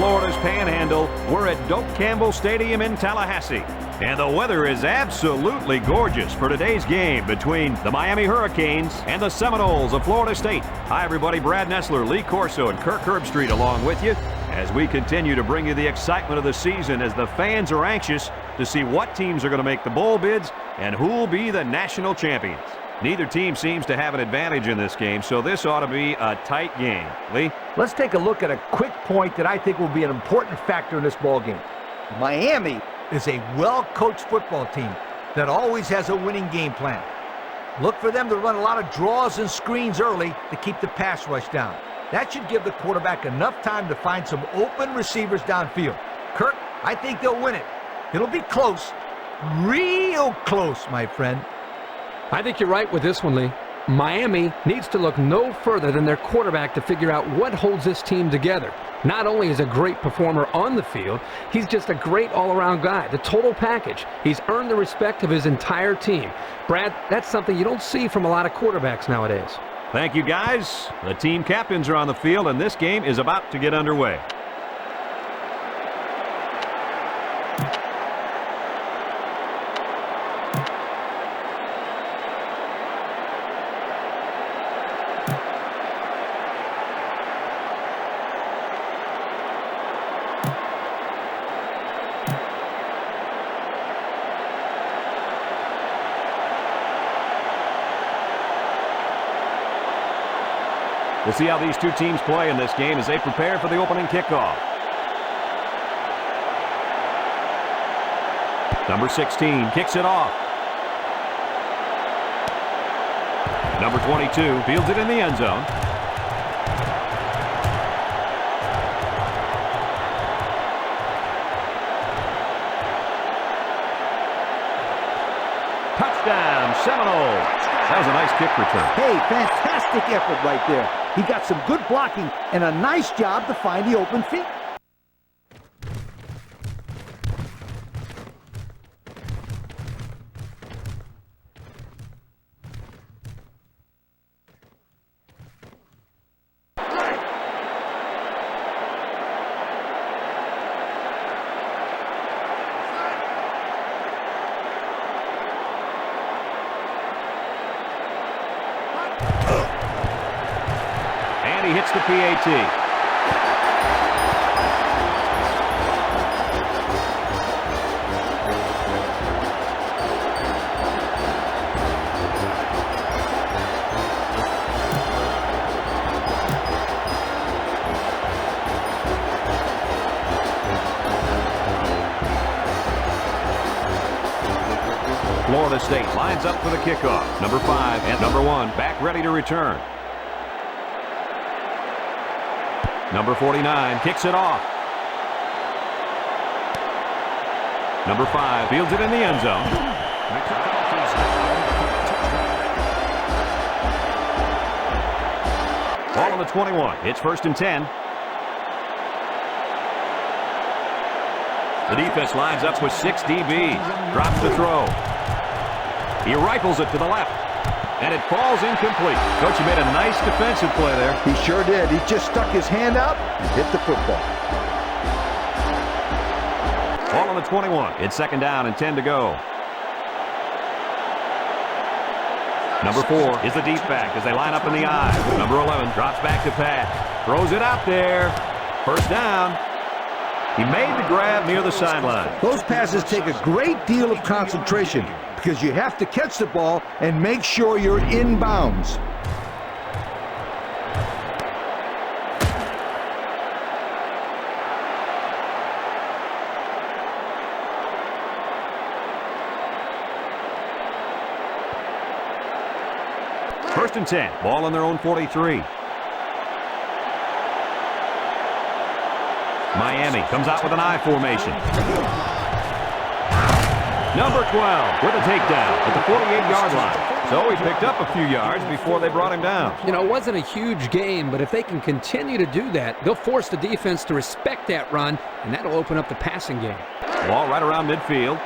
Florida's Panhandle. We're at Doak Campbell Stadium in Tallahassee. And the weather is absolutely gorgeous for today's game between the Miami Hurricanes and the Seminoles of Florida State. Hi, everybody. Brad Nessler, Lee Corso, and Kirk Herbstreit along with you as we continue to bring you the excitement of the season as the fans are anxious to see what teams are going to make the bowl bids and who will be the national champions. Neither team seems to have an advantage in this game, so this ought to be a tight game. Lee? Let's take a look at a quick point that I think will be an important factor in this ball game. Miami is a well-coached football team that always has a winning game plan. Look for them to run a lot of draws and screens early to keep the pass rush down. That should give the quarterback enough time to find some open receivers downfield. Kirk, I think they'll win it. It'll be close, real close, my friend. I think you're right with this one, Lee. Miami needs to look no further than their quarterback to figure out what holds this team together. Not only is a great performer on the field, he's just a great all-around guy, the total package. He's earned the respect of his entire team. Brad, that's something you don't see from a lot of quarterbacks nowadays. Thank you, guys. The team captains are on the field, and this game is about to get underway. We'll see how these two teams play in this game as they prepare for the opening kickoff. Number 16 kicks it off. Number 22 fields it in the end zone. Touchdown, Seminoles. That was a nice kick return. Hey, fantastic effort right there. He got some good blocking and a nice job to find the open field. He hits the PAT. Florida State lines up for the kickoff. Number 5 and number 1 back ready to return. Number 49 kicks it off. Number 5 fields it in the end zone. Ball on the 21. It's 1st and 10. The defense lines up with 6 DBs. Drops the throw. He rifles it to the left. And it falls incomplete. Coach, you made a nice defensive play there. He sure did. He just stuck his hand out and hit the football. Ball on the 21. It's 2nd down and 10 to go. Number 4 is the deep back as they line up in the I. Number 11 drops back to pass. Throws it out there. 1st down. He made the grab near the sideline. Those passes take a great deal of concentration because you have to catch the ball and make sure you're in bounds. First and 10. Ball on their own 43. Miami comes out with an I formation. Number 12 with a takedown at the 48-yard line. So he picked up a few yards before they brought him down. You know, it wasn't a huge gain, but if they can continue to do that, they'll force the defense to respect that run, and that'll open up the passing game. Ball right around midfield.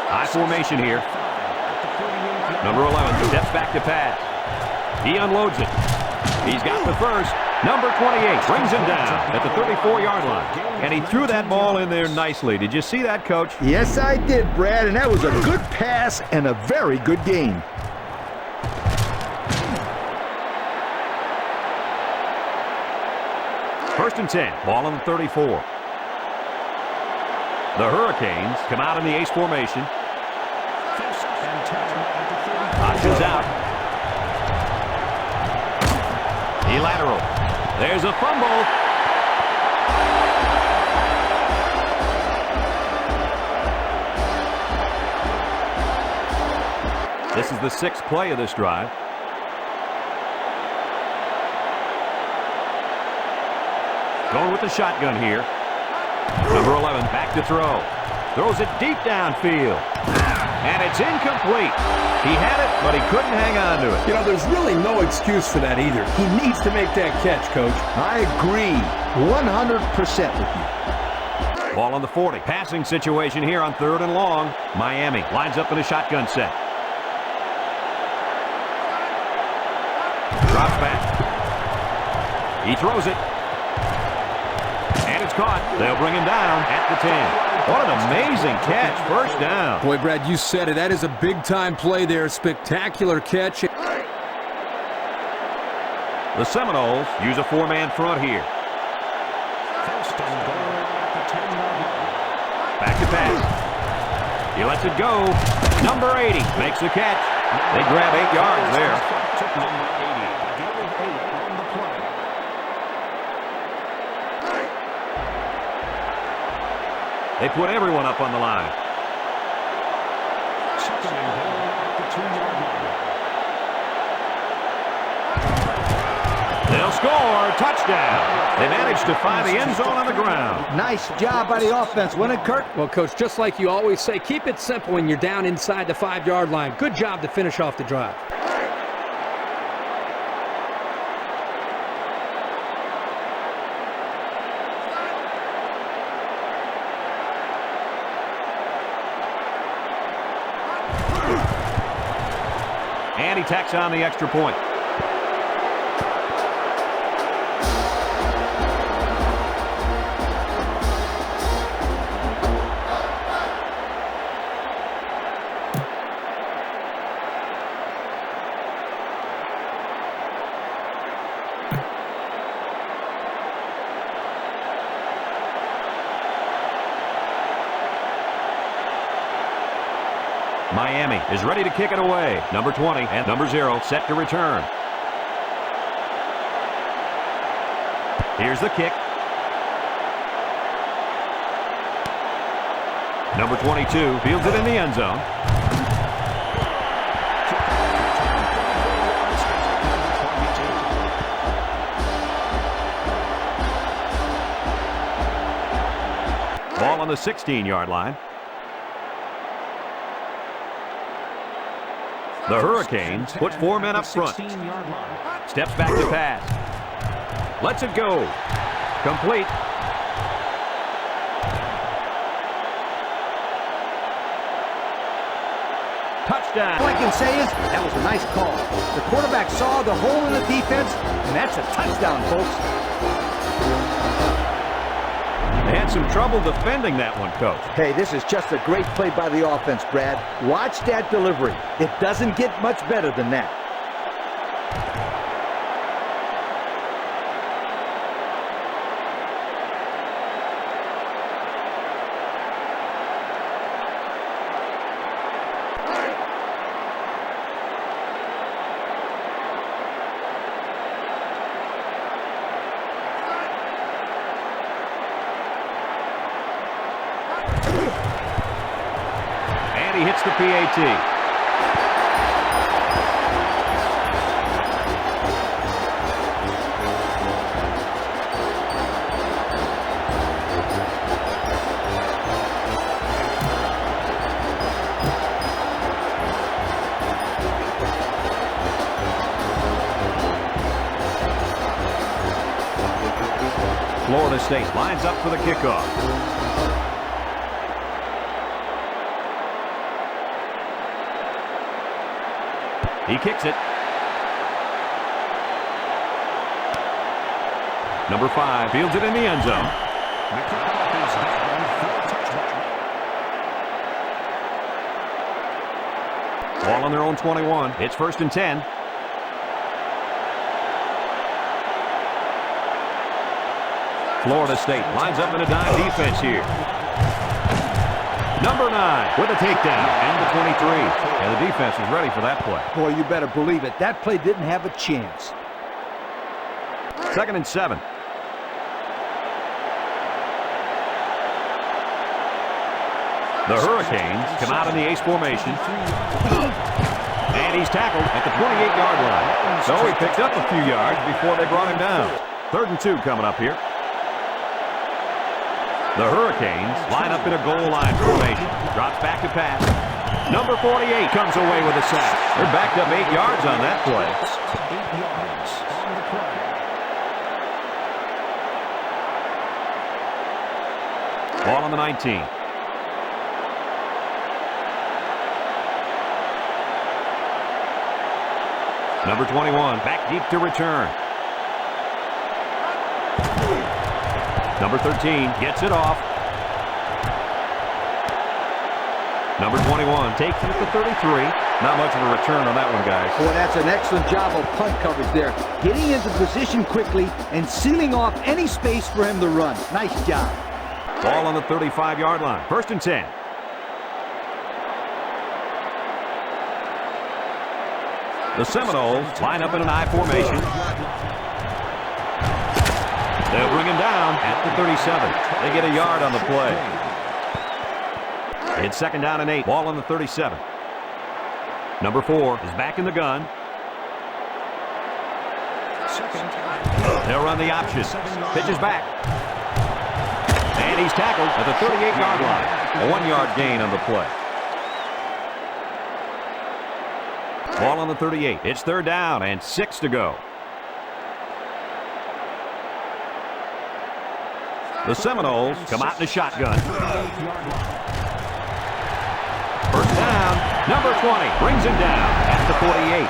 I formation here. Number 11 steps back to pass. He unloads it. He's got the first. Number 28 brings him down at the 34-yard line. And he threw that ball in there nicely. Did you see that, Coach? Yes, I did, Brad, and that was a good pass and a very good game. First and 10. Ball on the 34. The Hurricanes come out in the ace formation. Options out. He lateral. There's a fumble. This is the 6th play of this drive. Going with the shotgun here. Number 11 back to throw. Throws it deep downfield. And it's incomplete. He had it, but he couldn't hang on to it. You know, there's really no excuse for that either. He needs to make that catch, Coach. I agree 100% with you. Ball on the 40. Passing situation here on 3rd and long. Miami lines up in a shotgun set. Drops back. He throws it. And it's caught. They'll bring him down at the 10. What an amazing catch. First down. Boy, Brad, you said it. That is a big-time play there. Spectacular catch. The Seminoles use a 4-man front here. Back to pass. He lets it go. Number 80 makes the catch. They grab 8 yards there. They put everyone up on the line. They'll score. Touchdown. They managed to find the end zone on the ground. Nice job by the offense, wasn't it, Kurt? Well, Coach, just like you always say, keep it simple when you're down inside the 5-yard line. Good job to finish off the drive. And he tacks on the extra point. Miami is ready to kick it away. Number 20 and number 0 set to return. Here's the kick. Number 22 fields it in the end zone. Ball on the 16-yard line. The Hurricanes put 4 men up front. Steps back to pass. Lets it go. Complete. Touchdown. All I can say is that was a nice call. The quarterback saw the hole in the defense, and that's a touchdown, folks. They had some trouble defending that one, Coach. Hey, this is just a great play by the offense, Brad. Watch that delivery. It doesn't get much better than that. And he hits the PAT. Florida State lines up for the kickoff. He kicks it. Number 5 fields it in the end zone. Ball on their own 21. It's 1st and 10. Florida State lines up in a dime defense here. Number 9 with a takedown and the 23. And the defense is ready for that play. Boy, you better believe it. That play didn't have a chance. 2nd and 7. The Hurricanes come out in the ace formation. And he's tackled at the 28-yard line. So he picked up a few yards before they brought him down. 3rd and 2 coming up here. The Hurricanes line up in a goal line formation. Drops back to pass. Number 48 comes away with a sack. They're backed up 8 yards on that play. Ball on the 19. Number 21 back deep to return. Number 13 gets it off. Number 21 takes it at the 33. Not much of a return on that one, guys. Boy, that's an excellent job of punt coverage there. Getting into position quickly and sealing off any space for him to run. Nice job. Ball on the 35-yard line. 1st and 10. The Seminoles line up in an I formation. They'll bring him down at the 37. They get a yard on the play. It's 2nd down and 8. Ball on the 37. Number 4 is back in the gun. They'll run the option. Pitches back. And he's tackled at the 38-yard line. A 1-yard gain on the play. Ball on the 38. It's 3rd down and 6 to go. The Seminoles come out in a shotgun. 1st down. Number 20 brings him down at the 48.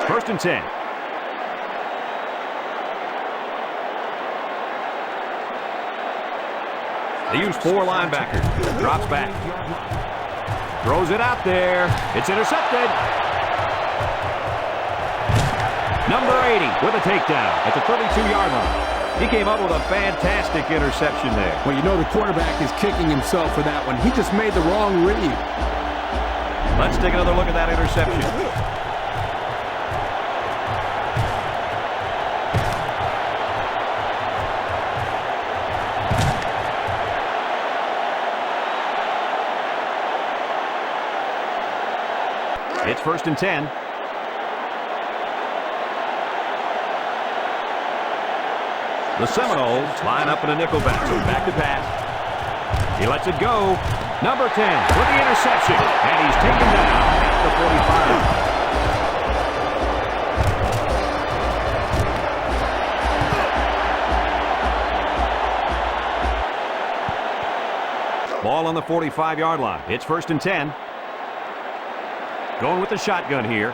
1st and 10. They use 4 linebackers. Drops back. Throws it out there. It's intercepted. Number 80 with a takedown at the 32-yard line. He came up with a fantastic interception there. Well, you know the quarterback is kicking himself for that one. He just made the wrong read. Let's take another look at that interception. It's 1st and 10. The Seminoles line up in a nickel back, so back to pass. He lets it go. Number 10 with the interception, and he's taken down at the 45. Ball on the 45-yard line. It's 1st and 10. Going with the shotgun here.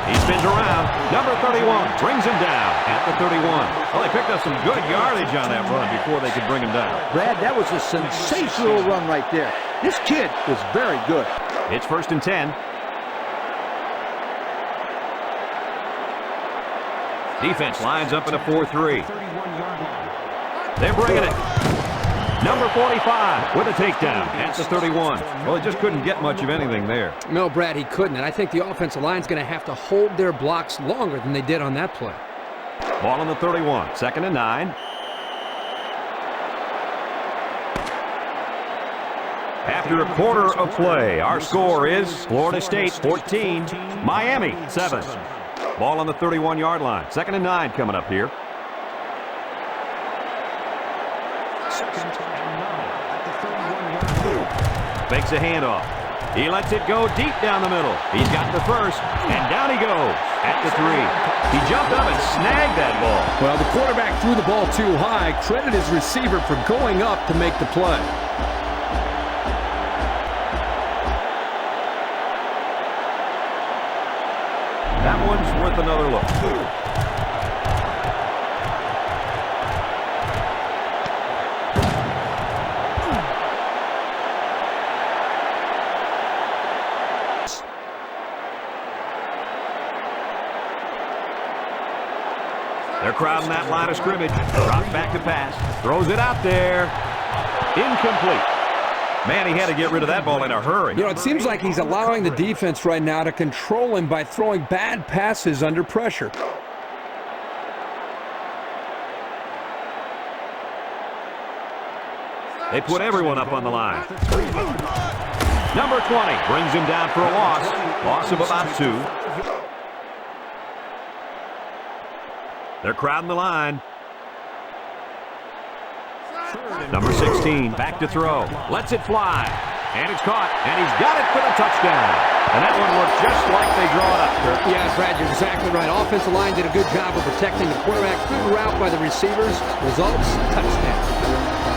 He spins around. Number 31 brings him down at the 31. Well, they picked up some good yardage on that run before they could bring him down. Brad, that was a sensational run right there. This kid is very good. It's 1st and 10. Defense lines up in a 4-3. They're bringing it. Number 45 with a takedown at the 31. Well, he just couldn't get much of anything there. No, Brad, he couldn't. And I think the offensive line's going to have to hold their blocks longer than they did on that play. Ball on the 31. 2nd and 9. After a quarter of play, our score is Florida State 14, Miami 7. Ball on the 31-yard line. 2nd and 9 coming up here. Fakes a handoff. He lets it go deep down the middle. He's got the first, and down he goes at the 3. He jumped up and snagged that ball. Well, the quarterback threw the ball too high. Credit his receiver for going up to make the play. That one's worth another look. They're crowding that line of scrimmage. Drops back to pass. Throws it out there. Incomplete. Man, he had to get rid of that ball in a hurry. You know, it seems like he's allowing the defense right now to control him by throwing bad passes under pressure. They put everyone up on the line. Number 20 brings him down for a loss. Loss of about 2. They're crowding the line. Number 16, back to throw. Lets it fly. And it's caught. And he's got it for the touchdown. And that one looked just like they draw it up, Kirk. Yeah, Brad, you're exactly right. Offensive line did a good job of protecting the quarterback. Good route by the receivers. Results, touchdown.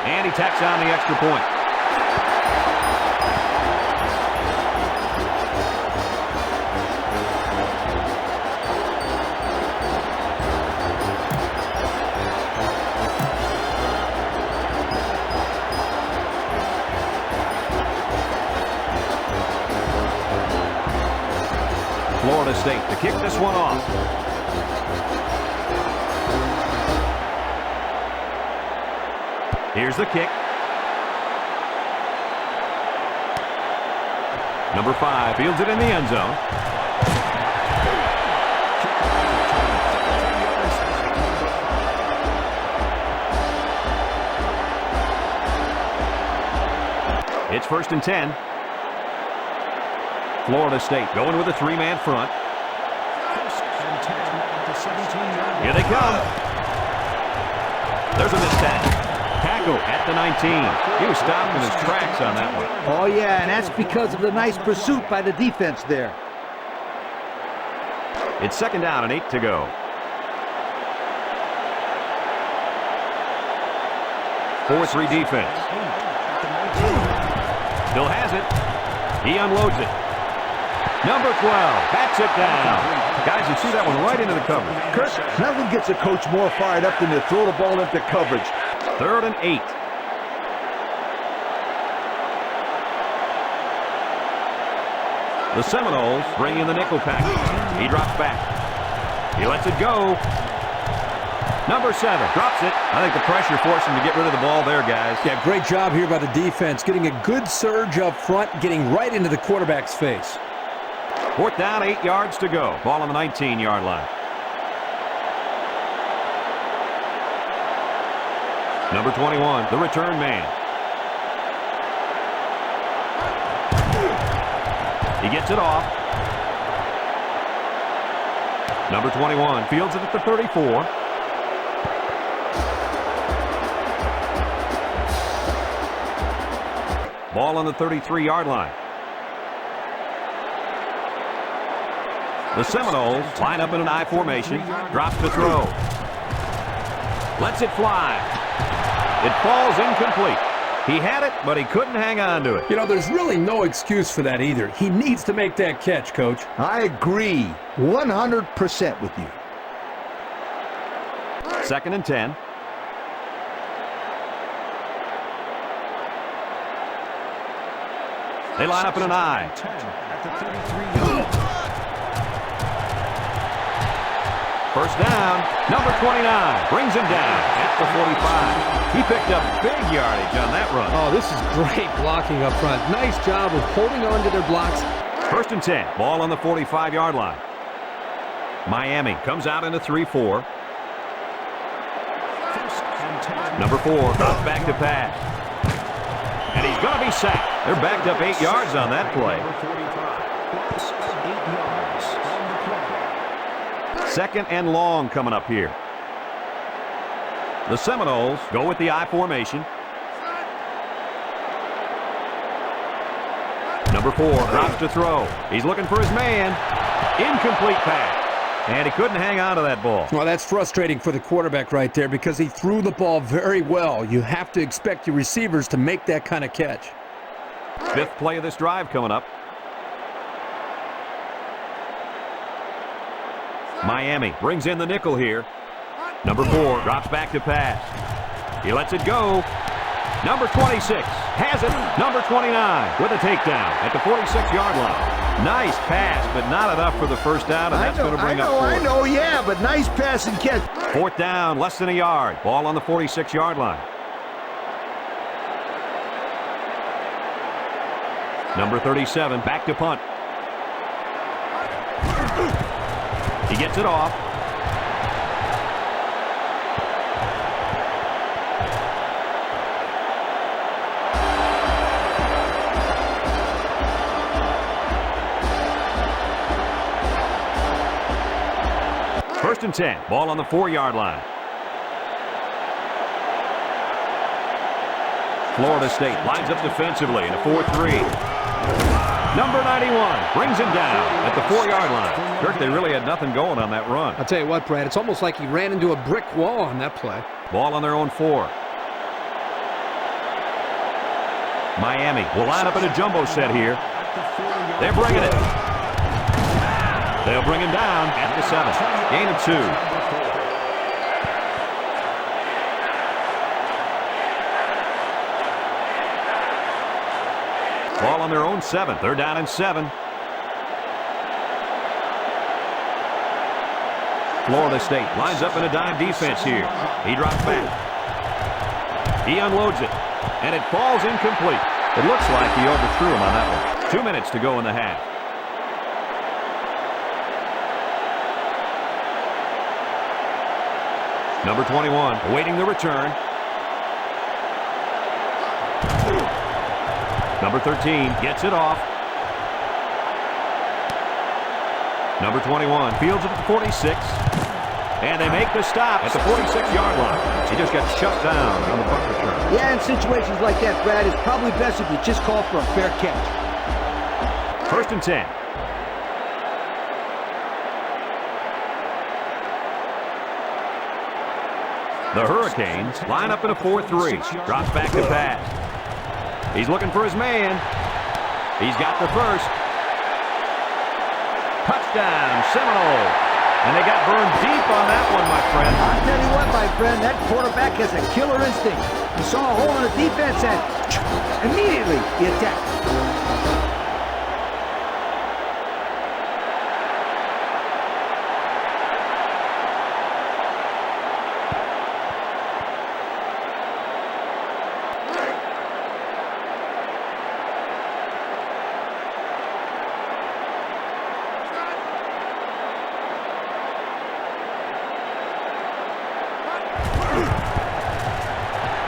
And he tacks on the extra point. Florida State to kick this one off. Here's the kick. Number 5 fields it in the end zone. It's 1st and 10. Florida State going with a 3-man front. Here they come. There's a missed tackle. Tackle at the 19. He was stopped in his tracks on that one. Oh, yeah, and that's because of the nice pursuit by the defense there. It's 2nd down and 8 to go. 4-3 defense. Still has it. He unloads it. Number 12 bats it down. Guys, you see that one right into the coverage. Kirk, nothing gets a coach more fired up than to throw the ball into coverage. 3rd and 8. The Seminoles bring in the nickel package. He drops back. He lets it go. Number 7 drops it. I think the pressure forced him to get rid of the ball there, guys. Yeah, great job here by the defense, getting a good surge up front, getting right into the quarterback's face. 4th down, 8 yards to go. Ball on the 19-yard line. Number 21, the return man. He gets it off. Number 21 fields it at the 34. Ball on the 33-yard line. The Seminoles line up in an I formation. Drops to throw. Lets it fly. It falls incomplete. He had it, but he couldn't hang on to it. You know, there's really no excuse for that either. He needs to make that catch, Coach. I agree 100% with you. 2nd and 10. They line up in an I. First down, number 29 brings him down at the 45. He picked up big yardage on that run. Oh, this is great blocking up front. Nice job of holding on to their blocks. 1st and 10, ball on the 45-yard line. Miami comes out in a 3-4. Number 4 drops back to pass. And he's going to be sacked. They're backed up 8 yards on that play. Second and long coming up here. The Seminoles go with the I formation. Number 4 drops to throw. He's looking for his man. Incomplete pass. And he couldn't hang on to that ball. Well, that's frustrating for the quarterback right there because he threw the ball very well. You have to expect your receivers to make that kind of catch. Fifth play of this drive coming up. Miami brings in the nickel here. Number 4 drops back to pass. He lets it go. Number 26 has it. Number 29 with a takedown at the 46-yard line. Nice pass, but not enough for the first down, and that's going to bring up fourth. I know, yeah, but nice pass and catch. Fourth down, less than a yard. Ball on the 46-yard line. Number 37 back to punt. He gets it off. First and 10. Ball on the 4-yard line. Florida State lines up defensively in a 4-3. Number 91 brings him down at the 4-yard line. Kirk, they really had nothing going on that run. I'll tell you what, Brad, it's almost like he ran into a brick wall on that play. Ball on their own 4. Miami will line up in a jumbo set here. They're bringing it. They'll bring him down at the 7. Gain of 2. Ball on their own 7. They're down and 7. Florida State lines up in a dime defense here. He drops back. He unloads it. And it falls incomplete. It looks like he overthrew him on that one. 2 minutes to go in the half. Number 21 awaiting the return. Number 13 gets it off. Number 21 fields it at the 46. And they make the stop at the 46-yard line. He just got shut down on the punt return. Yeah, in situations like that, Brad, it's probably best if you just call for a fair catch. First and 10. The Hurricanes line up in a 4-3. Drops back to pass. He's looking for his man. He's got the first. Touchdown, Seminoles. And they got burned deep on that one, my friend. I'll tell you what, my friend, that quarterback has a killer instinct. He saw a hole in the defense and immediately he attacked.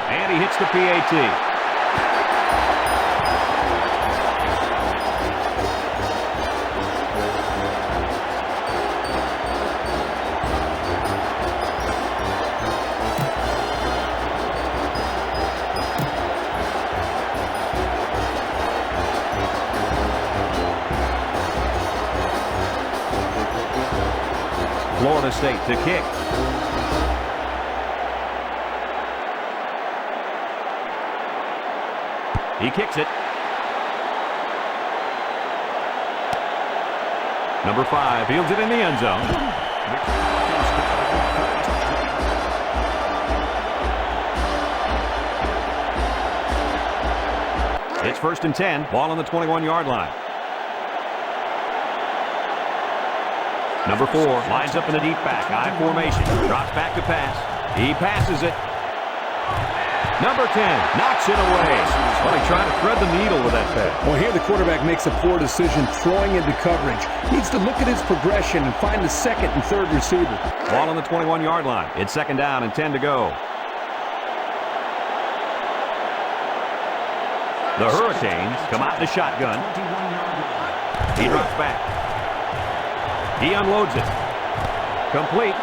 And he hits the PAT. Florida State to kick. He kicks it. Number 5 fields it in the end zone. It's first and 10. Ball on the 21-yard line. Number 4 lines up in the deep back. I formation. Drops back to pass. He passes it. Number 10 knocks it away. Well, he tried to thread the needle with that pass. Well, here the quarterback makes a poor decision throwing into coverage. Needs to look at his progression and find the second and third receiver. Ball on the 21-yard line. It's second down and 10 to go. The Hurricanes come out in the shotgun. He drops back. He unloads it. Complete.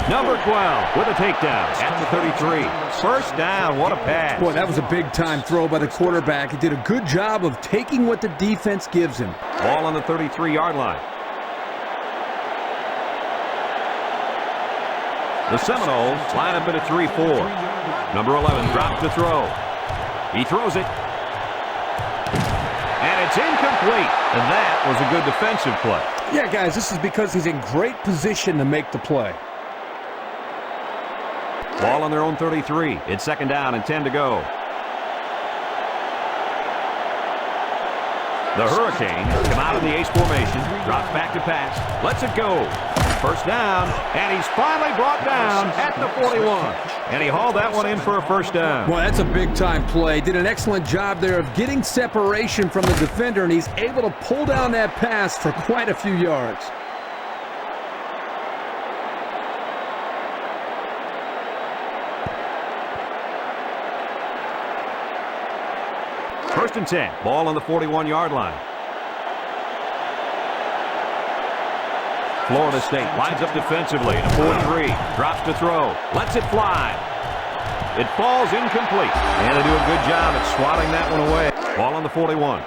Number 12 with a takedown at the 33. First down. What a pass. Boy, that was a big-time throw by the quarterback. He did a good job of taking what the defense gives him. Ball on the 33-yard line. The Seminoles line up at a 3-4. Number 11 drops to throw. He throws it. And it's incomplete. And that was a good defensive play. Yeah, guys, this is because he's in great position to make the play. Ball on their own 33. It's second down and 10 to go. The Hurricanes come out in the ace formation. Drops back to pass. Lets it go. First down. And he's finally brought down at the 41. And he hauled that one in for a first down. Well, that's a big-time play. Did an excellent job there of getting separation from the defender, and he's able to pull down that pass for quite a few yards. First and 10. Ball on the 41-yard line. Florida State lines up defensively in a 4-3. Drops to throw. Lets it fly. It falls incomplete. And they do a good job at swatting that one away. Ball on the 41.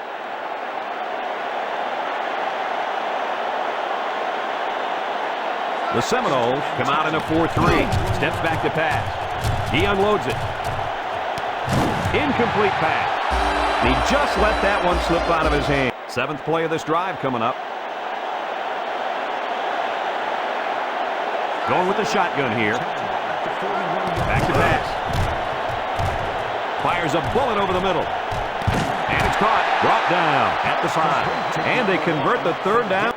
The Seminoles come out in a 4-3. Steps back to pass. He unloads it. Incomplete pass. And he just let that one slip out of his hand. Seventh play of this drive coming up. Going with the shotgun here. Back to pass. Fires a bullet over the middle. And it's caught. Brought down at the 5. And they convert the third down.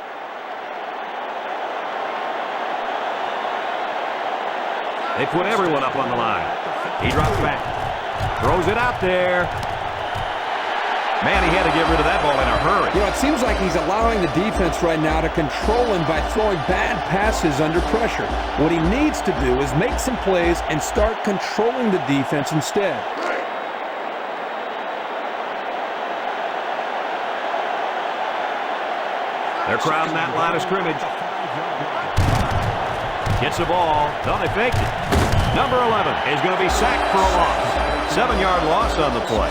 They put everyone up on the line. He drops back. Throws it out there. Man, he had to get rid of that ball in a hurry. You know, it seems like he's allowing the defense right now to control him by throwing bad passes under pressure. What he needs to do is make some plays and start controlling the defense instead. They're crowding that line of scrimmage. Gets the ball. No, they faked it. Number 11 is going to be sacked for a loss. 7-yard loss on the play.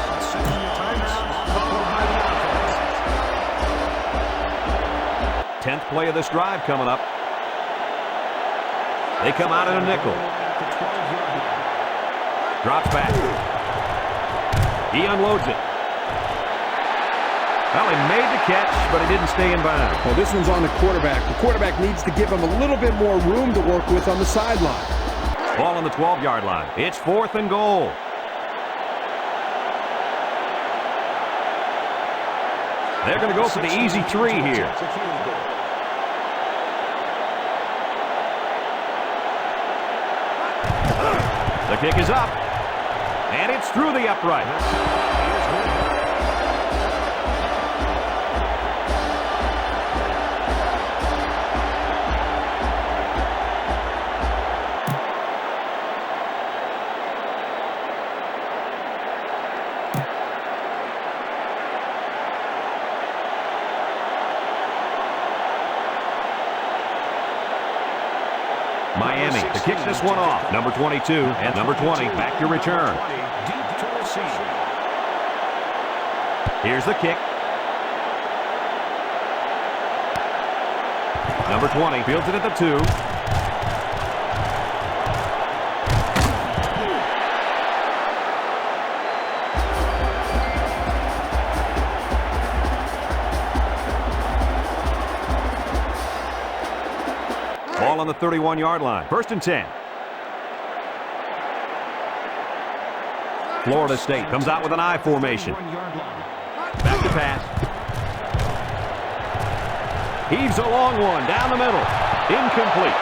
Tenth play of this drive coming up. They come out in a nickel. Drops back. He unloads it. Well, he made the catch, but he didn't stay in bounds. Well, this one's on the quarterback. The quarterback needs to give him a little bit more room to work with on the sideline. Ball on the 12-yard line. It's 4th and goal. They're going to go for the easy 3 here. The kick is up, and it's through the upright. Miami to kick this one off. Number 22 and number 20 back to return. Here's the kick. Number 20 fields it at the 2. Ball on the 31-yard line. First and 10. Florida State comes out with an I formation. Back to pass. Heaves a long one down the middle. Incomplete.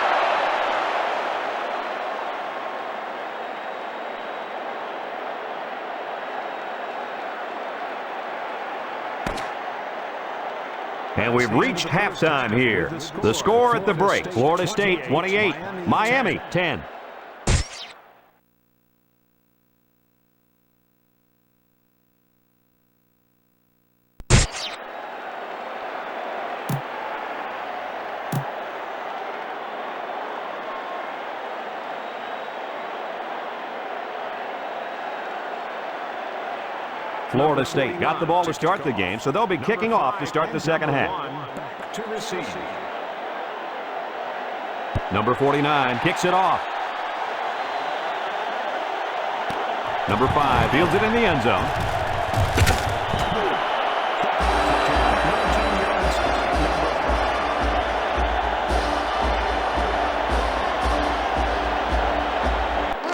And we've reached halftime here. The score at the break, Florida State 28, Miami 10. Florida State got the ball to start the game, so they'll be kicking off to start the second half. Number 49 kicks it off. Number 5 fields it in the end zone.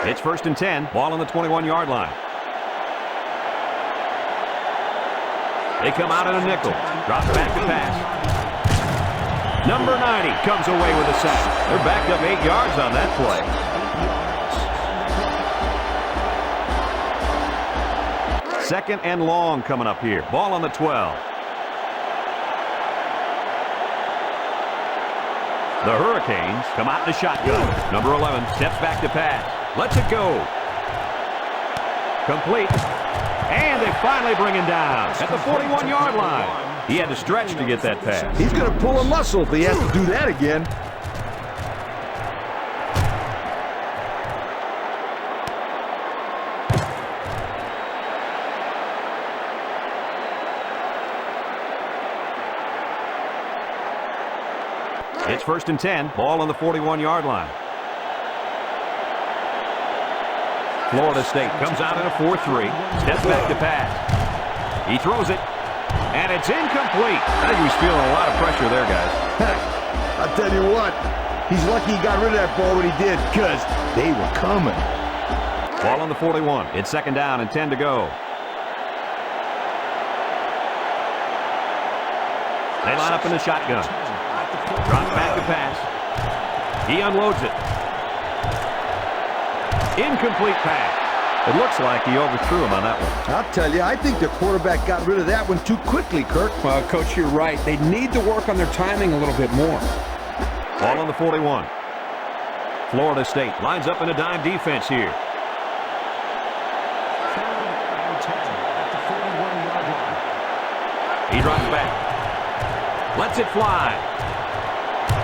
It's 1st and 10, ball on the 21-yard line. They come out in a nickel. Drops back to pass. Number 90 comes away with a sack. They're backed up 8 yards on that play. 2nd and long coming up here. Ball on the 12. The Hurricanes come out in the shotgun. Number 11 steps back to pass. Lets it go. Complete. And they finally bring him down at the 41-yard line. He had to stretch to get that pass. He's going to pull a muscle if he has to do that again. It's 1st and 10, ball on the 41-yard line. Florida State comes out in a 4-3, steps back to pass. He throws it, and it's incomplete. I think he's feeling a lot of pressure there, guys. I'll tell you what, he's lucky he got rid of that ball when he did, because they were coming. Ball on the 41. It's 2nd down and 10 to go. They line up in the shotgun. Drops back to pass. He unloads it. Incomplete pass. It looks like he overthrew him on that one. I'll tell you, I think the quarterback got rid of that one too quickly, Kirk. Well, Coach, you're right. They need to work on their timing a little bit more. Ball on the 41. Florida State lines up in a dime defense here. He drops back. Lets it fly.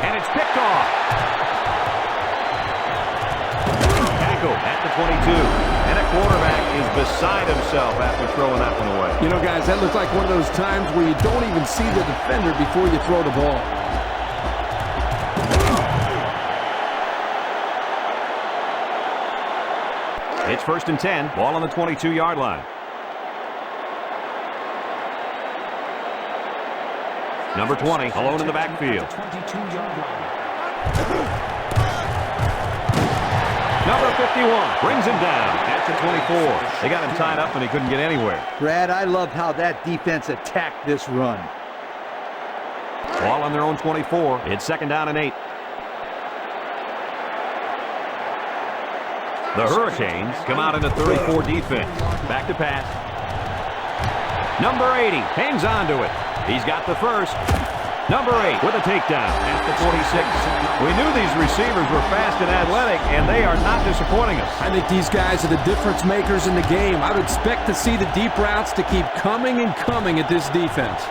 And it's picked off. Tackle at the 22. And a quarterback is beside himself after throwing that one away. You know, guys, that looks like one of those times where you don't even see the defender before you throw the ball. It's 1st and 10. Ball on the 22-yard line. Number 20, alone in the backfield. Number 51 brings him down at the 24. They got him tied up and he couldn't get anywhere. Brad, I love how that defense attacked this run. Ball on their own 24. It's 2nd down and 8. The Hurricanes come out in a 34 defense. Back to pass. Number 80 hangs on to it. He's got the first. Number 8 with a takedown at the 46. We knew these receivers were fast and athletic, and they are not disappointing us. I think these guys are the difference makers in the game. I would expect to see the deep routes to keep coming and coming at this defense.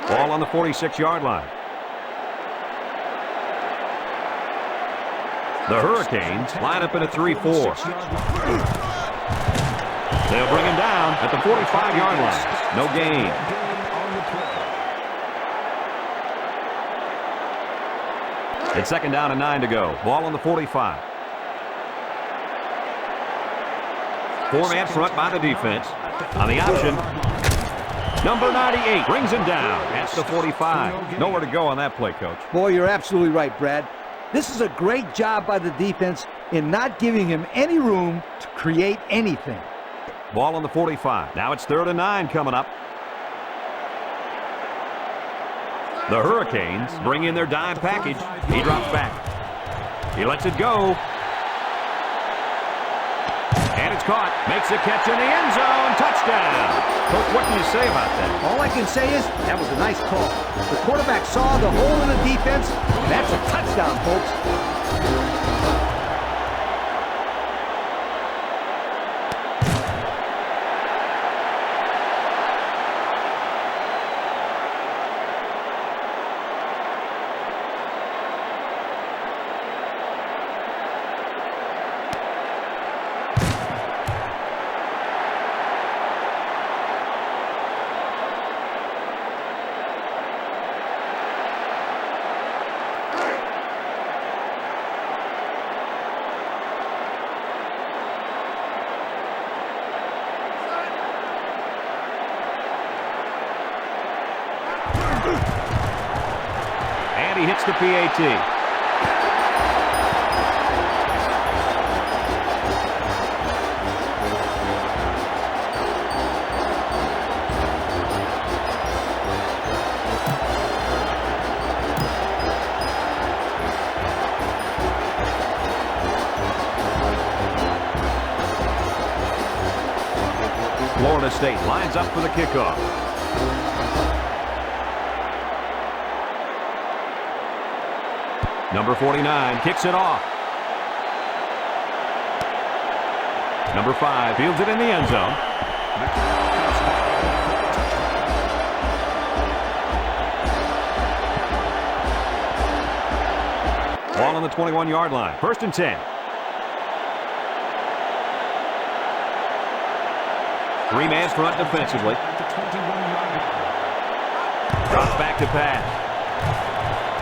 Ball on the 46-yard line. The Hurricanes line up in a 3-4. They'll bring him down at the 45-yard line. No gain. It's 2nd down and 9 to go. Ball on the 45. 4-man front by the defense. On the option, number 98 brings him down at the 45. Nowhere to go on that play, Coach. Boy, you're absolutely right, Brad. This is a great job by the defense in not giving him any room to create anything. Ball on the 45. Now it's 3rd and 9 coming up. The Hurricanes bring in their dime package. He drops back. He lets it go. And it's caught. Makes a catch in the end zone. Touchdown. Coach, what can you say about that? All I can say is that was a nice call. The quarterback saw the hole in the defense, and that's a touchdown, folks. And he hits the PAT. Florida State lines up for the kickoff. Number 49 kicks it off. Number 5 fields it in the end zone. Ball on the 21-yard line. 1st and 10. 3-man front defensively. Drops back to pass.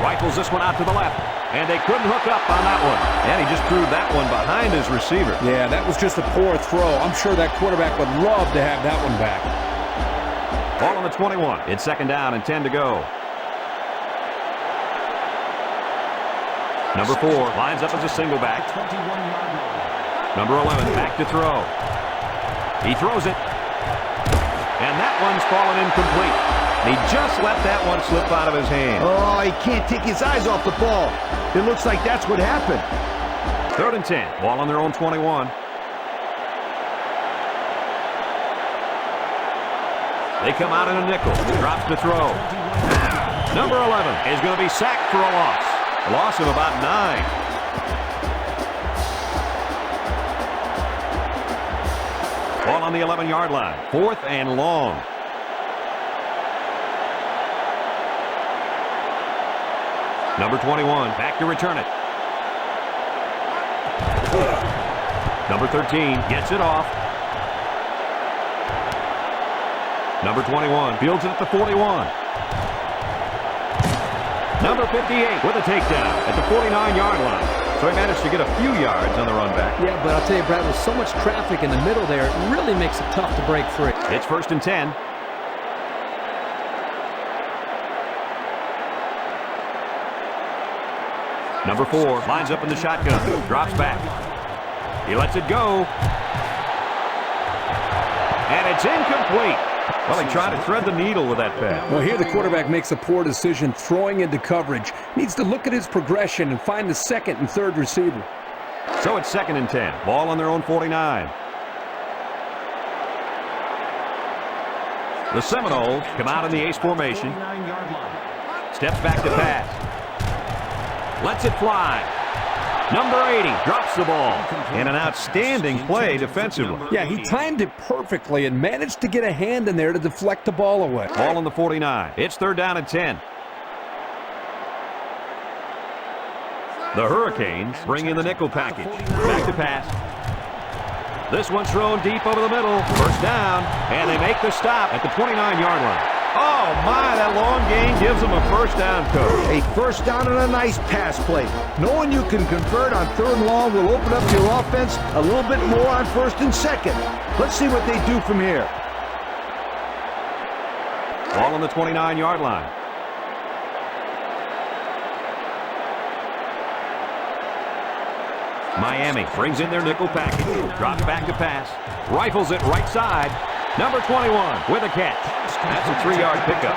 Rifles this one out to the left. And they couldn't hook up on that one. And he just threw that one behind his receiver. Yeah, that was just a poor throw. I'm sure that quarterback would love to have that one back. Ball on the 21. It's 2nd down and 10 to go. Number 4 lines up as a single back. Number 11 back to throw. He throws it. And that one's fallen incomplete. He just let that one slip out of his hand. Oh, he can't take his eyes off the ball. It looks like that's what happened. 3rd and 10. Ball on their own 21. They come out in a nickel. Drops to throw. Number 11 is going to be sacked for a loss. A loss of about 9. Ball on the 11-yard line. 4th and long. Number 21 back to return it. Number 13 gets it off. Number 21 fields it at the 41. Number 58 with a takedown at the 49-yard line. So he managed to get a few yards on the run back. Yeah, but I'll tell you, Brad, with so much traffic in the middle there, it really makes it tough to break free. It's 1st and 10. Number 4 lines up in the shotgun. Drops back. He lets it go. And it's incomplete. Well, he tried to thread the needle with that pass. Well, here the quarterback makes a poor decision throwing into coverage. Needs to look at his progression and find the 2nd and 3rd receiver. So it's 2nd and 10. Ball on their own 49. The Seminoles come out in the ace formation. Steps back to pass. Lets it fly. Number 80 drops the ball. And an outstanding play defensively. Yeah, he timed it perfectly and managed to get a hand in there to deflect the ball away. Ball on the 49. It's 3rd down and 10. The Hurricanes bring in the nickel package. Back to pass. This one's thrown deep over the middle. 1st down. And they make the stop at the 29-yard line. Oh, my, that long gain gives them a 1st down, Coach. A 1st down and a nice pass play. Knowing you can convert on 3rd and long will open up your offense a little bit more on 1st and 2nd. Let's see what they do from here. Ball on the 29-yard line. Miami brings in their nickel package. Drops back to pass. Rifles it right side. Number 21 with a catch. That's a 3-yard pickup.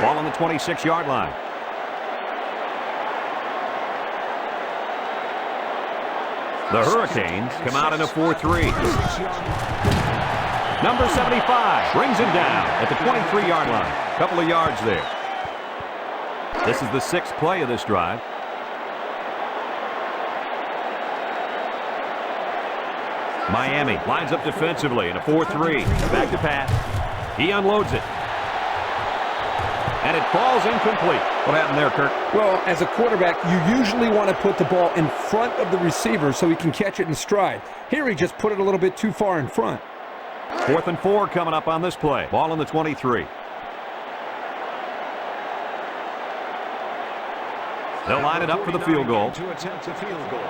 Ball on the 26-yard line. The Hurricanes come out in a 4-3. Number 75 brings him down at the 23-yard line. Couple of yards there. This is the 6th play of this drive. Miami lines up defensively in a 4-3. Back to pass. He unloads it. And it falls incomplete. What happened there, Kirk? Well, as a quarterback, you usually want to put the ball in front of the receiver so he can catch it in stride. Here he just put it a little bit too far in front. 4th and 4 coming up on this play. Ball on the 23. They'll line it up for the field goal. To attempt the field goal.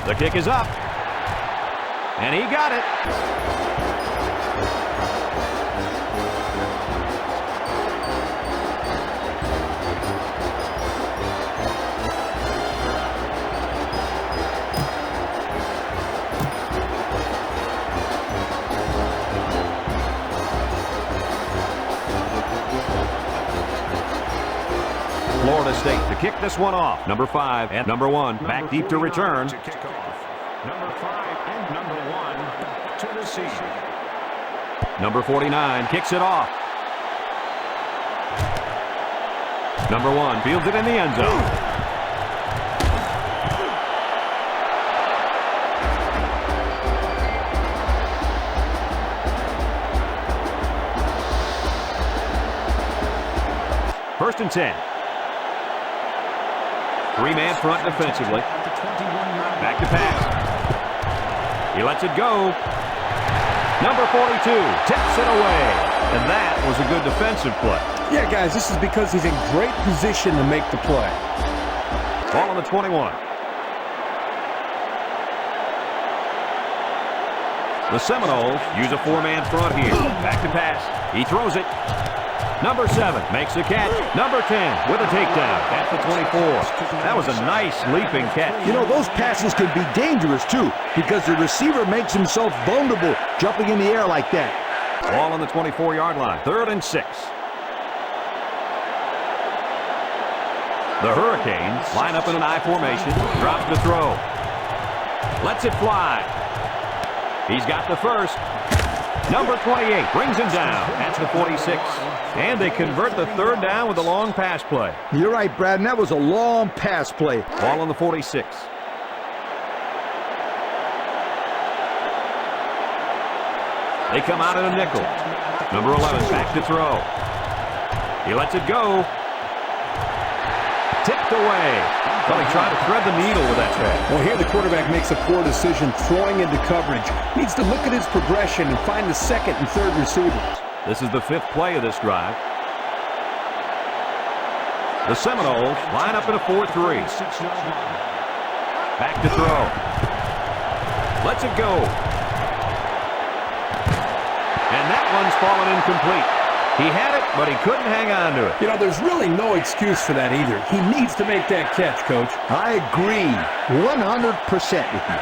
The kick is up. And he got it. Florida State to kick this one off. Number 5 and number 1 back deep to return. To kick off. Number 5 and number 1 to receive. Number 49 kicks it off. Number 1 fields it in the end zone. First and 10. 3-man front defensively. Back to pass. He lets it go. Number 42 tips it away. And that was a good defensive play. Yeah, guys, this is because he's in great position to make the play. Ball on the 21. The Seminoles use a 4-man front here. Back to pass. He throws it. Number 7 makes the catch. Number 10 with a takedown at the 24. That was a nice leaping catch. You know, those passes can be dangerous, too, because the receiver makes himself vulnerable jumping in the air like that. Ball on the 24-yard line. 3rd and 6. The Hurricanes line up in an I formation. Drops the throw. Lets it fly. He's got the first. Number 28 brings him down at the 46. And they convert the 3rd down with a long pass play. You're right, Brad, and that was a long pass play. Ball on the 46. They come out in a nickel. Number 11 back to throw. He lets it go. Tipped away. Well, he tried to thread the needle with that pass. Well, here the quarterback makes a poor decision throwing into coverage. Needs to look at his progression and find the 2nd and 3rd receivers. This is the 5th play of this drive. The Seminoles line up in a 4-3. Back to throw. Lets it go. And that one's fallen incomplete. He had it, but he couldn't hang on to it. You know, there's really no excuse for that either. He needs to make that catch, Coach. I agree 100% with you.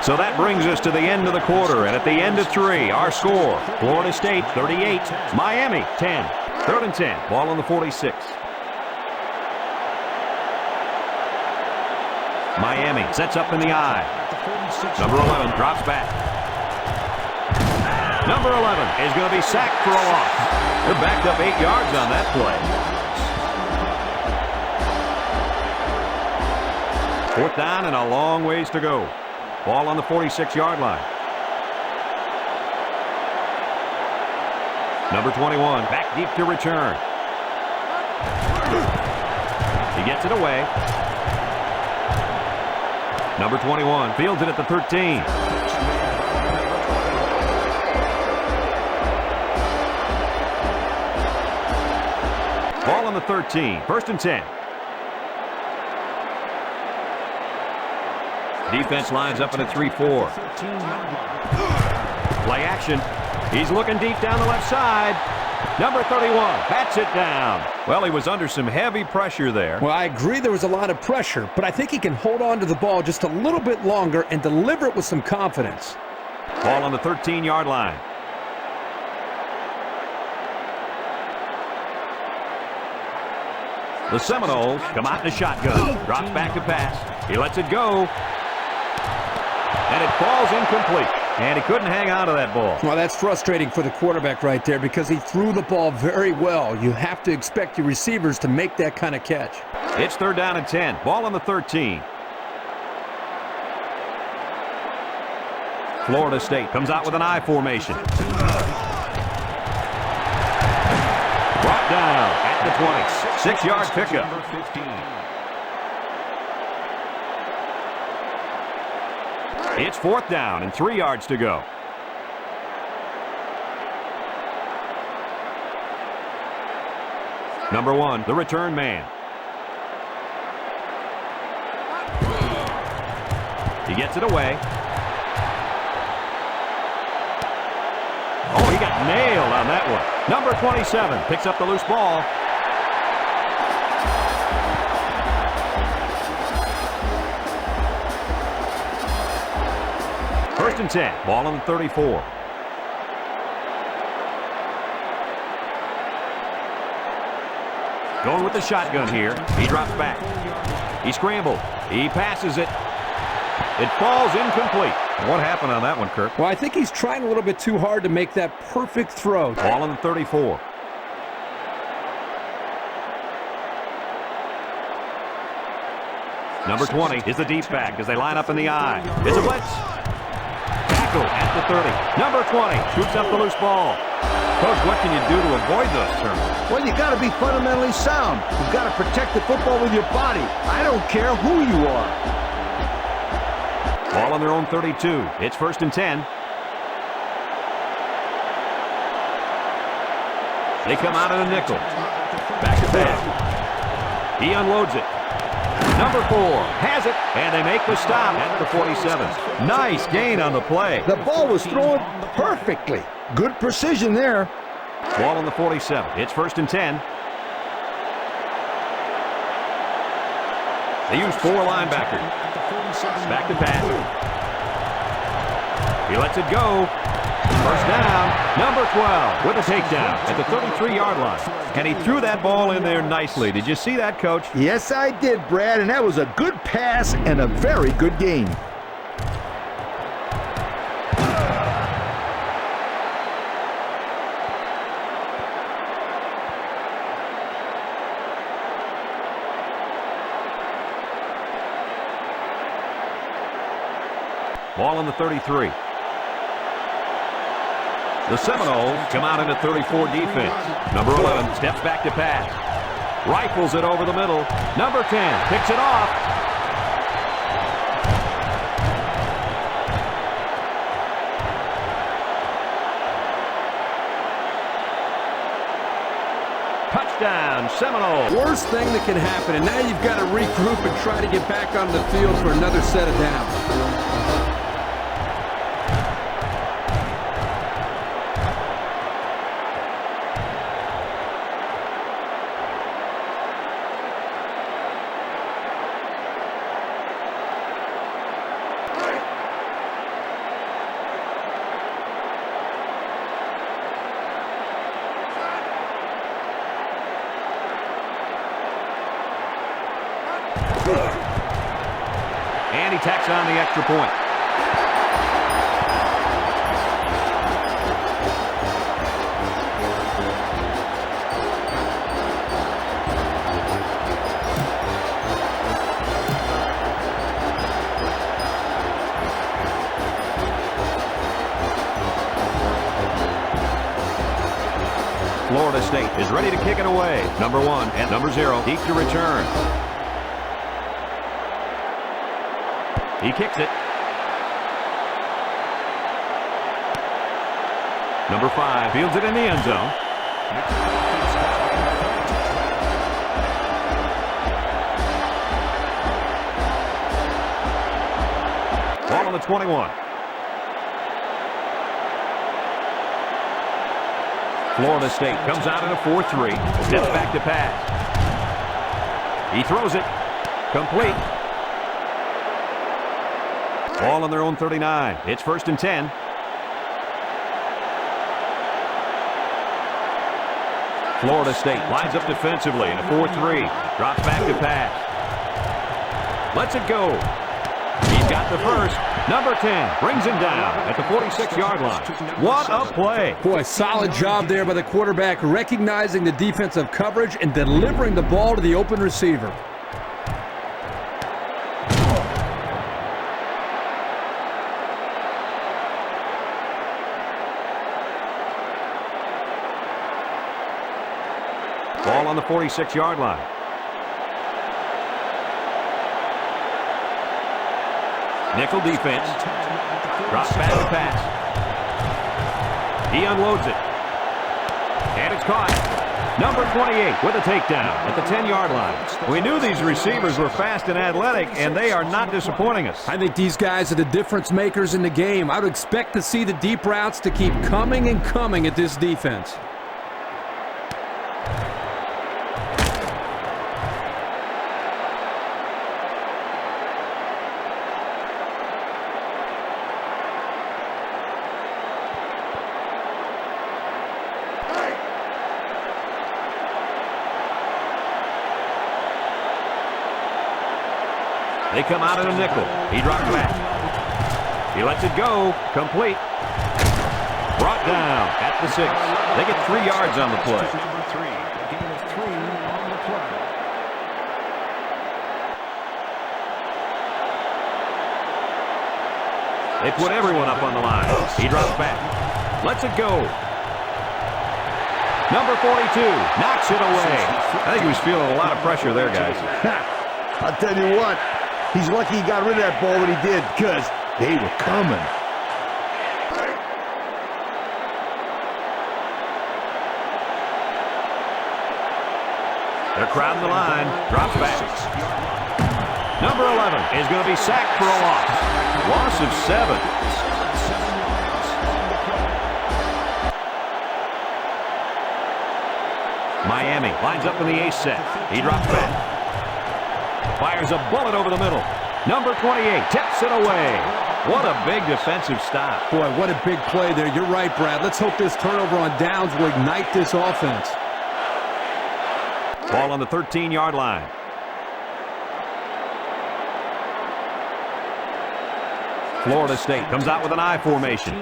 So that brings us to the end of the quarter, and at the end of 3, our score, Florida State 38, Miami 10. 3rd and 10, ball on the 46. Miami sets up in the I. Number 11 drops back. Number 11 is going to be sacked for a loss. They're backed up 8 yards on that play. 4th down and a long ways to go. Ball on the 46-yard line. Number 21 back deep to return. He gets it away. Number 21 fields it at the 13. Ball on the 13. 1st and 10. Defense lines up in a 3-4. Play action. He's looking deep down the left side. Number 31 bats it down. Well, he was under some heavy pressure there. Well, I agree there was a lot of pressure, but I think he can hold on to the ball just a little bit longer and deliver it with some confidence. Ball on the 13-yard line. The Seminoles come out in a shotgun. Drops back to pass. He lets it go. And it falls incomplete. And he couldn't hang on to that ball. Well, that's frustrating for the quarterback right there because he threw the ball very well. You have to expect your receivers to make that kind of catch. It's 3rd down and 10. Ball on the 13. Florida State comes out with an I formation. Brought down at the 20. 6-yard pickup. Number 15. It's 4th down and 3 yards to go. Number 1, the return man. He gets it away. Oh, he got nailed on that one. Number 27 picks up the loose ball. First and 10. Ball on the 34. Going with the shotgun here. He drops back. He scrambled. He passes it. It falls incomplete. What happened on that one, Kirk? Well, I think he's trying a little bit too hard to make that perfect throw. Ball on the 34. Number 20 is the deep back as they line up in the I. It's a blitz. Tackle at the 30. Number 20 shoots up the loose ball. Coach, what can you do to avoid those turnovers? Well, you got to be fundamentally sound. You've got to protect the football with your body. I don't care who you are. Ball on their own 32. It's 1st and 10. They come out in a nickel. Back to pass. He unloads it. Number 4 has it, and they make the stop at the 47. Nice gain on the play. The ball was thrown perfectly. Good precision there. Ball on the 47. It's 1st and 10. They use 4 linebackers. Back to pass. He lets it go. First down, number 12 with a takedown at the 33-yard line. And he threw that ball in there nicely. Did you see that, Coach? Yes, I did, Brad, and that was a good pass and a very good game. Ball on the 33. The Seminoles come out in a 34 defense. Number 11 steps back to pass. Rifles it over the middle. Number 10 picks it off. Touchdown, Seminoles. Worst thing that can happen, and now you've got to regroup and try to get back on the field for another set of downs. And he tacks on the extra point. Florida State is ready to kick it away. Number 1 and number 0 deep to return. He kicks it. Number 5 fields it in the end zone. Ball on the 21. Florida State comes out in a 4-3. Steps back to pass. He throws it. Complete. Ball on their own 39. It's 1st and 10. Florida State lines up defensively in a 4-3. Drops back to pass. Lets it go. He's got the first. Number 10 brings him down at the 46-yard line. What a play. Boy, solid job there by the quarterback, recognizing the defensive coverage and delivering the ball to the open receiver. Ball on the 46-yard line. Nickel defense. Drops back to pass. He unloads it. And it's caught. Number 28 with a takedown at the 10-yard line. We knew these receivers were fast and athletic, and they are not disappointing us. I think these guys are the difference makers in the game. I would expect to see the deep routes to keep coming and coming at this defense. They come out in a nickel. He drops back. He lets it go. Complete. Brought down at the 6. They get 3 yards on the play. Number 3. Gain of 3 on the play. They put everyone up on the line. He drops back. Lets it go. Number 42 knocks it away. I think he was feeling a lot of pressure there, guys. I'll tell you what. He's lucky he got rid of that ball when he did, because they were coming. They're crowding the line. Drops back. Number 11 is going to be sacked for a loss. Loss of 7. Miami lines up in the ace set. He drops back. Fires a bullet over the middle. Number 28 tips it away. What a big defensive stop. Boy, what a big play there. You're right, Brad. Let's hope this turnover on downs will ignite this offense. Ball on the 13-yard line. Florida State comes out with an I formation.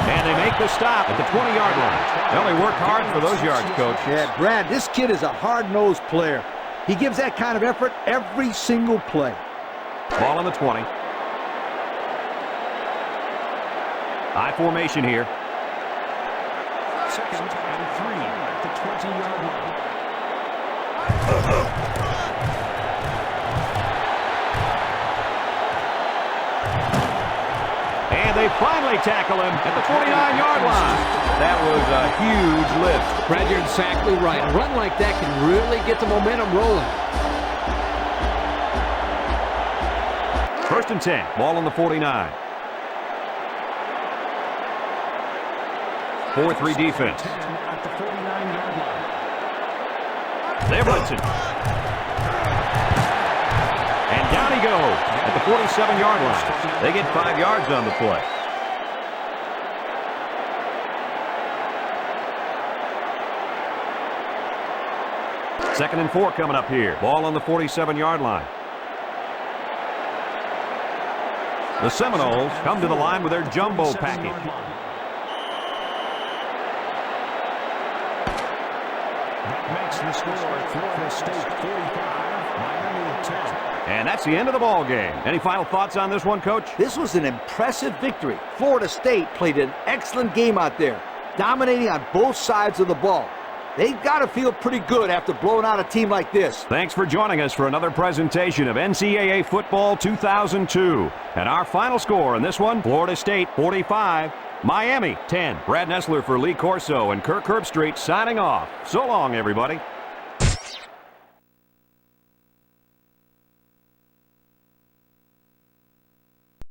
And they make the stop at the 20-yard line. Well, they worked hard for those yards, Coach. Yeah, Brad, this kid is a hard-nosed player. He gives that kind of effort every single play. Ball on the 20. I formation here. 2nd and 3 at the 20-yard line. And they finally tackle him at the 49-yard line. That was a huge lift. Brad, you're exactly right. A run like that can really get the momentum rolling. 1st and 10. Ball on the 49. 4-3 defense. At the 49-yard line. They're blitzing. And down he goes at the 47-yard line. They get 5 yards on the play. Second and 4 coming up here. Ball on the 47-yard line. The Seminoles come to the line with their jumbo package. That makes the score Florida State 45, Miami 10. And that's the end of the ball game. Any final thoughts on this one, Coach? This was an impressive victory. Florida State played an excellent game out there, dominating on both sides of the ball. They've got to feel pretty good after blowing out a team like this. Thanks for joining us for another presentation of NCAA Football 2002. And our final score in this one, Florida State 45, Miami 10. Brad Nessler for Lee Corso and Kirk Herbstreit signing off. So long, everybody.